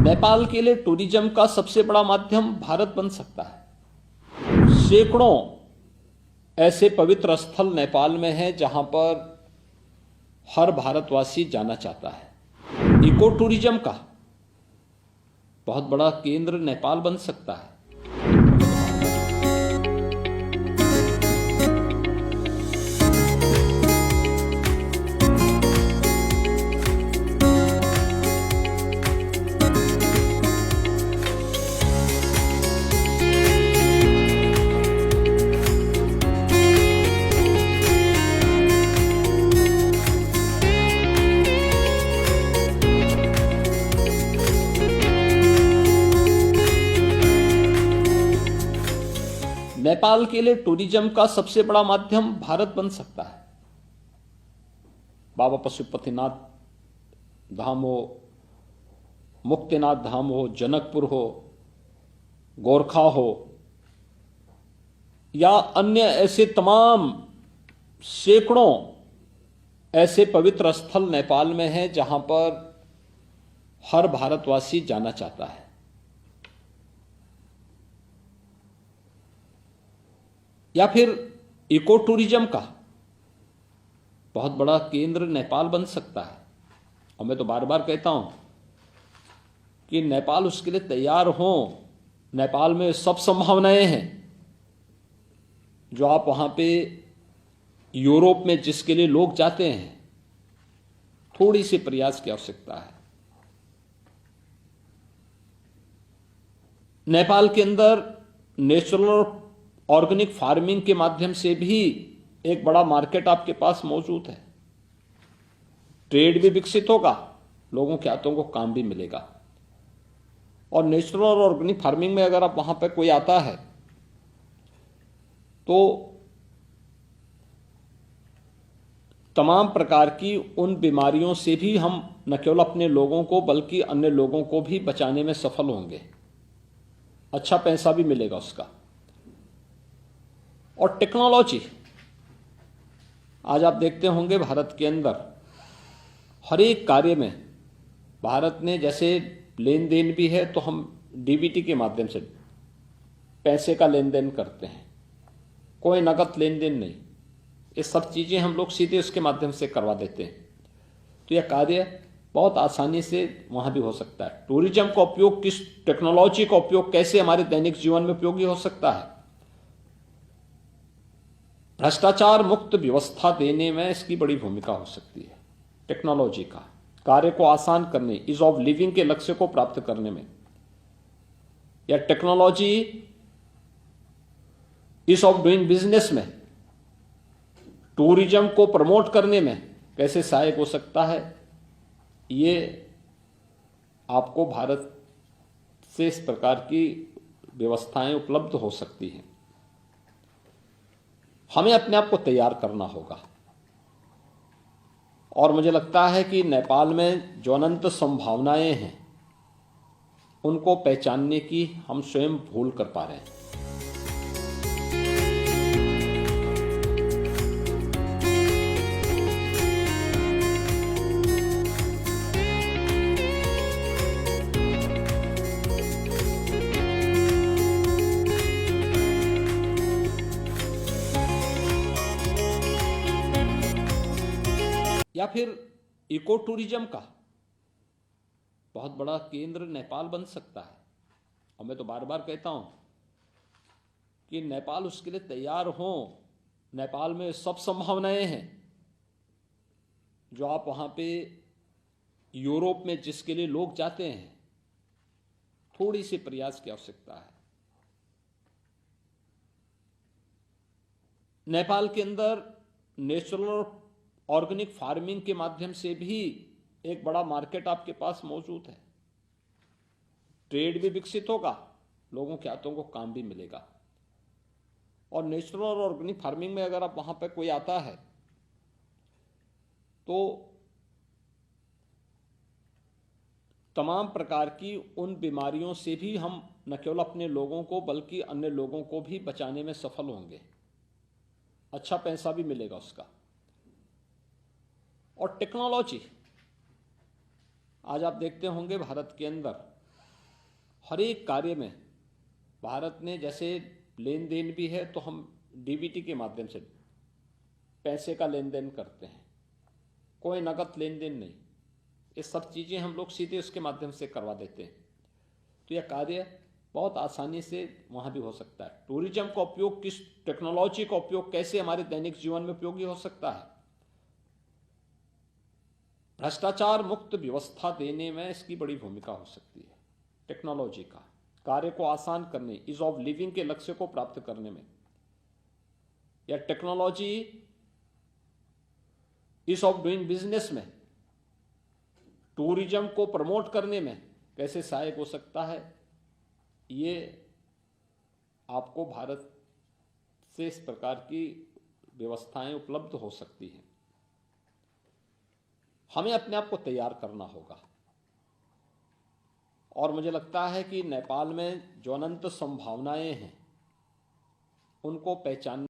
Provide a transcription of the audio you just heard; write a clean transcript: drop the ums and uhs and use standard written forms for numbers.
नेपाल के लिए टूरिज्म का सबसे बड़ा माध्यम भारत बन सकता है। सैकड़ों ऐसे पवित्र स्थल नेपाल में हैं जहां पर हर भारतवासी जाना चाहता है। इको टूरिज्म का बहुत बड़ा केंद्र नेपाल बन सकता है। नेपाल के लिए टूरिज्म का सबसे बड़ा माध्यम भारत बन सकता है। बाबा पशुपतिनाथ धाम हो, मुक्तिनाथ धाम हो, जनकपुर हो, गोरखा हो या अन्य ऐसे तमाम सैकड़ों ऐसे पवित्र स्थल नेपाल में हैं जहां पर हर भारतवासी जाना चाहता है। या फिर इको टूरिज्म का बहुत बड़ा केंद्र नेपाल बन सकता है। और मैं तो बार बार कहता हूं कि नेपाल उसके लिए तैयार हो। नेपाल में सब संभावनाएं हैं। जो आप वहां पे यूरोप में जिसके लिए लोग जाते हैं, थोड़ी सी प्रयास की आवश्यकता है। नेपाल के अंदर नेचुरल ऑर्गेनिक फार्मिंग के माध्यम से भी एक बड़ा मार्केट आपके पास मौजूद है। ट्रेड भी विकसित होगा, लोगों के हाथों को काम भी मिलेगा। और नेचुरल और ऑर्गेनिक फार्मिंग में अगर आप वहां पर कोई आता है तो तमाम प्रकार की उन बीमारियों से भी हम न केवल अपने लोगों को बल्कि अन्य लोगों को भी बचाने में सफल होंगे। अच्छा पैसा भी मिलेगा उसका। और टेक्नोलॉजी, आज आप देखते होंगे भारत के अंदर हर एक कार्य में भारत ने, जैसे लेन देन भी है तो हम डीबीटी के माध्यम से पैसे का लेन देन करते हैं, कोई नगद लेन देन नहीं। ये सब चीजें हम लोग सीधे उसके माध्यम से करवा देते हैं। तो यह कार्य बहुत आसानी से वहां भी हो सकता है। टूरिज्म का उपयोग, किस टेक्नोलॉजी का उपयोग कैसे हमारे दैनिक जीवन में उपयोगी हो सकता है, भ्रष्टाचार मुक्त व्यवस्था देने में इसकी बड़ी भूमिका हो सकती है। टेक्नोलॉजी का कार्य को आसान करने, ईज ऑफ लिविंग के लक्ष्य को प्राप्त करने में, या technology ease of doing business में, टूरिज्म को प्रमोट करने में कैसे सहायक हो सकता है, ये आपको भारत से इस प्रकार की व्यवस्थाएं उपलब्ध हो सकती हैं। हमें अपने आप को तैयार करना होगा। और मुझे लगता है कि नेपाल में जो अनंत संभावनाएं हैं उनको पहचानने की हम स्वयं भूल कर पा रहे हैं। या फिर इको टूरिज्म का बहुत बड़ा केंद्र नेपाल बन सकता है। और मैं तो बार बार कहता हूं कि नेपाल उसके लिए तैयार हो। नेपाल में सब संभावनाएं हैं। जो आप वहां पे यूरोप में जिसके लिए लोग जाते हैं, थोड़ी सी प्रयास की आवश्यकता है। नेपाल के अंदर नेचुरल ऑर्गेनिक फार्मिंग के माध्यम से भी एक बड़ा मार्केट आपके पास मौजूद है। ट्रेड भी विकसित होगा, लोगों के हाथों को काम भी मिलेगा। और नेचुरल और ऑर्गेनिक फार्मिंग में अगर आप वहां पर कोई आता है तो तमाम प्रकार की उन बीमारियों से भी हम न केवल अपने लोगों को बल्कि अन्य लोगों को भी बचाने में सफल होंगे। अच्छा पैसा भी मिलेगा उसका। और टेक्नोलॉजी, आज आप देखते होंगे भारत के अंदर हर एक कार्य में भारत ने, जैसे लेन देन भी है तो हम डीबीटी के माध्यम से पैसे का लेन देन करते हैं, कोई नगद लेन देन नहीं, ये सब चीज़ें हम लोग सीधे उसके माध्यम से करवा देते हैं। तो यह कार्य बहुत आसानी से वहाँ भी हो सकता है। टूरिज्म का उपयोग, किस टेक्नोलॉजी का उपयोग कैसे हमारे दैनिक जीवन में उपयोगी हो सकता है, भ्रष्टाचार मुक्त व्यवस्था देने में इसकी बड़ी भूमिका हो सकती है। टेक्नोलॉजी का कार्य को आसान करने, ईज ऑफ लिविंग के लक्ष्य को प्राप्त करने में, या technology ease of doing business में टूरिज्म को प्रमोट करने में कैसे सहायक हो सकता है, ये आपको भारत से इस प्रकार की व्यवस्थाएं उपलब्ध हो सकती हैं। हमें अपने आप को तैयार करना होगा, और मुझे लगता है कि नेपाल में जो अनंत संभावनाएं हैं उनको पहचान